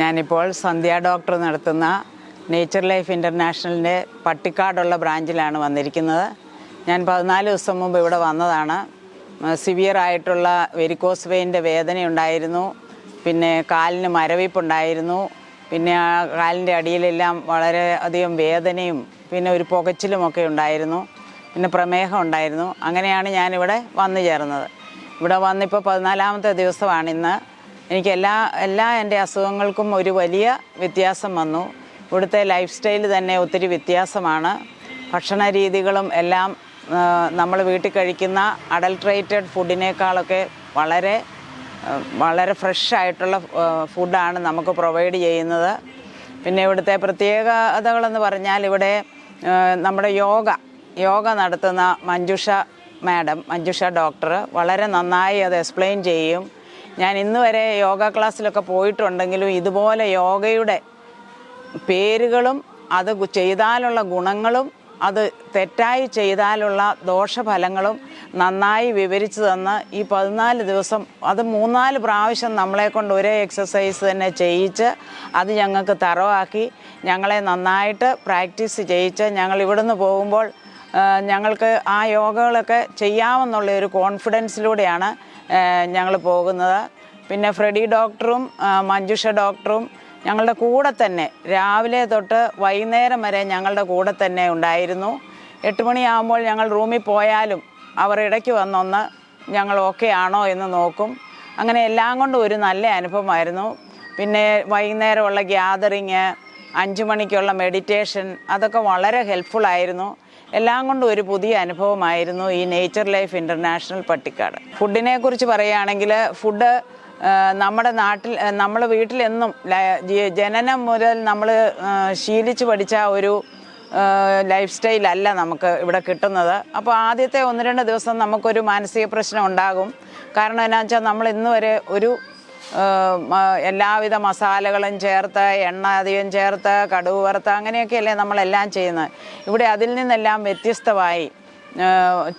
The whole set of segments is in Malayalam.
ഞാനിപ്പോൾ സന്ധ്യ ഡോക്ടർ നടത്തുന്ന നേച്ചർ ലൈഫ് ഇൻ്റർനാഷണലിൻ്റെ പട്ടിക്കാടുള്ള ബ്രാഞ്ചിലാണ് വന്നിരിക്കുന്നത്. ഞാൻ 14 ദിവസം മുമ്പ് ഇവിടെ വന്നതാണ്. സിവിയറായിട്ടുള്ള വെരിക്കോസ് വെയിൻ്റെ വേദനയുണ്ടായിരുന്നു, പിന്നെ കാലിന് മരവിപ്പുണ്ടായിരുന്നു, പിന്നെ ആ കാലിൻ്റെ അടിയിലെല്ലാം വളരെ അധികം വേദനയും പിന്നെ ഒരു പുകച്ചിലുമൊക്കെ ഉണ്ടായിരുന്നു, പിന്നെ പ്രമേഹം ഉണ്ടായിരുന്നു. അങ്ങനെയാണ് ഞാനിവിടെ വന്നു ചേർന്നത്. ഇവിടെ വന്നിപ്പോൾ 14ാമത്തെ ദിവസമാണ് ഇന്ന്. എനിക്ക് എല്ലാ എൻ്റെ അസുഖങ്ങൾക്കും ഒരു വലിയ വ്യത്യാസം വന്നു. ഇവിടുത്തെ ലൈഫ് സ്റ്റൈൽ തന്നെ ഒത്തിരി വ്യത്യാസമാണ്. ഭക്ഷണ രീതികളും എല്ലാം നമ്മൾ വീട്ടിൽ കഴിക്കുന്ന അഡൾട്രേറ്റഡ് ഫുഡിനേക്കാളൊക്കെ വളരെ ഫ്രഷ് ആയിട്ടുള്ള ഫുഡാണ് നമുക്ക് പ്രൊവൈഡ് ചെയ്യുന്നത്. പിന്നെ ഇവിടുത്തെ പ്രത്യേകതകളെന്ന് പറഞ്ഞാൽ ഇവിടെ നമ്മുടെ യോഗ നടത്തുന്ന മഞ്ജുഷ ഡോക്ടർ വളരെ നന്നായി അത് എക്സ്പ്ലെയിൻ ചെയ്യും. ഞാൻ ഇന്ന് വരെ യോഗ ക്ലാസ്സിലൊക്കെ പോയിട്ടുണ്ടെങ്കിലും ഇതുപോലെ യോഗയുടെ പേരുകളും അത് ചെയ്താലുള്ള ഗുണങ്ങളും അത് തെറ്റായി ചെയ്താലുള്ള ദോഷഫലങ്ങളും നന്നായി വിവരിച്ചു തന്ന് ഈ 14 ദിവസം അത് 3-4 പ്രാവശ്യം നമ്മളെ കൊണ്ട് ഒരേ എക്സസൈസ് തന്നെ ചെയ്യിച്ച് അത് ഞങ്ങൾക്ക് തറവാക്കി ഞങ്ങളെ നന്നായിട്ട് പ്രാക്ടീസ് ചെയ്യിച്ച് ഞങ്ങൾ ഇവിടുന്ന് പോകുമ്പോൾ ഞങ്ങൾക്ക് ആ യോഗകളൊക്കെ ചെയ്യാമെന്നുള്ള ഒരു കോൺഫിഡൻസിലൂടെയാണ് ഞങ്ങൾ പോകുന്നത്. പിന്നെ ഫ്രെഡി ഡോക്ടറും മഞ്ജുഷ ഡോക്ടറും ഞങ്ങളുടെ കൂടെ തന്നെ രാവിലെ തൊട്ട് വൈകുന്നേരം വരെ ഞങ്ങളുടെ കൂടെ തന്നെ ഉണ്ടായിരുന്നു. 8 മണിയാകുമ്പോൾ ഞങ്ങൾ റൂമിൽ പോയാലും അവർ ഇടയ്ക്ക് വന്നൊന്ന് ഞങ്ങൾ ഓക്കെ ആണോ എന്ന് നോക്കും. അങ്ങനെ എല്ലാം കൊണ്ടും ഒരു നല്ല അനുഭവമായിരുന്നു. പിന്നെ വൈകുന്നേരമുള്ള ഗ്യാതറിങ്, 5 മണിക്കുള്ള മെഡിറ്റേഷൻ, അതൊക്കെ വളരെ ഹെൽപ്ഫുള്ളായിരുന്നു. എല്ലാം കൊണ്ടും ഒരു പുതിയ അനുഭവമായിരുന്നു ഈ നേച്ചർ ലൈഫ് ഇൻ്റർനാഷണൽ പട്ടിക്കാട്. ഫുഡിനെ കുറിച്ച് പറയുകയാണെങ്കിൽ ഫുഡ് നമ്മുടെ നാട്ടിൽ നമ്മൾ വീട്ടിലെന്നും ജനനം മുതൽ നമ്മൾ ശീലിച്ച് പഠിച്ച ഒരു ലൈഫ് സ്റ്റൈലല്ല നമുക്ക് ഇവിടെ കിട്ടുന്നത്. അപ്പോൾ ആദ്യത്തെ 1-2 ദിവസം നമുക്കൊരു മാനസിക പ്രശ്നം ഉണ്ടാകും. കാരണം എന്നാ വെച്ചാൽ നമ്മൾ ഇന്ന് വരെ ഒരു എല്ലാവിധ മസാലകളും ചേർത്ത്, എണ്ണ അധികം ചേർത്ത്, കടുക് വറുത്ത് അങ്ങനെയൊക്കെയല്ലേ നമ്മളെല്ലാം ചെയ്യുന്നത്. ഇവിടെ അതിൽ നിന്നെല്ലാം വ്യത്യസ്തമായി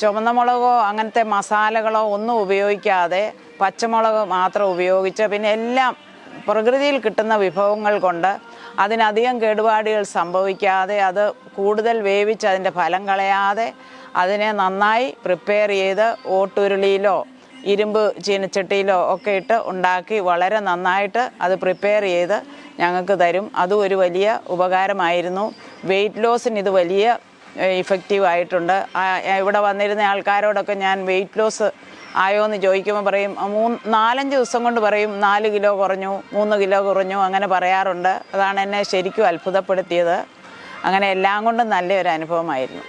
ചുവന്ന മുളകോ അങ്ങനത്തെ മസാലകളോ ഒന്നും ഉപയോഗിക്കാതെ പച്ചമുളക് മാത്രം ഉപയോഗിച്ച് പിന്നെ എല്ലാം പ്രകൃതിയിൽ കിട്ടുന്ന വിഭവങ്ങൾ കൊണ്ട് അതിനധികം കേടുപാടുകൾ സംഭവിക്കാതെ അത് കൂടുതൽ വേവിച്ച് അതിൻ്റെ ഫലം കളയാതെ അതിനെ നന്നായി പ്രിപ്പയർ ചെയ്ത് ഓട്ടുരുളിയിലോ ഇരുമ്പ് ചീനച്ചട്ടിയിലോ ഒക്കെ ഇട്ട് ഉണ്ടാക്കി വളരെ നന്നായിട്ട് അത് പ്രിപ്പയർ ചെയ്ത് ഞങ്ങൾക്ക് തരും. അതും ഒരു വലിയ ഉപകാരമായിരുന്നു. വെയിറ്റ് ലോസിന് ഇത് വലിയ ഇഫക്റ്റീവ് ആയിട്ടുണ്ട്. ഇവിടെ വന്നിരുന്ന ആൾക്കാരോടൊക്കെ ഞാൻ വെയിറ്റ് ലോസ് ആയോ എന്ന് ചോദിക്കുമ്പോൾ പറയും 4-5 ദിവസം കൊണ്ട് പറയും 4 കിലോ കുറഞ്ഞു, 3 കിലോ കുറഞ്ഞു, അങ്ങനെ പറയാറുണ്ട്. അതാണ് എന്നെ ശരിക്കും അത്ഭുതപ്പെടുത്തിയത്. അങ്ങനെ എല്ലാം കൊണ്ടും നല്ലൊരു അനുഭവമായിരുന്നു.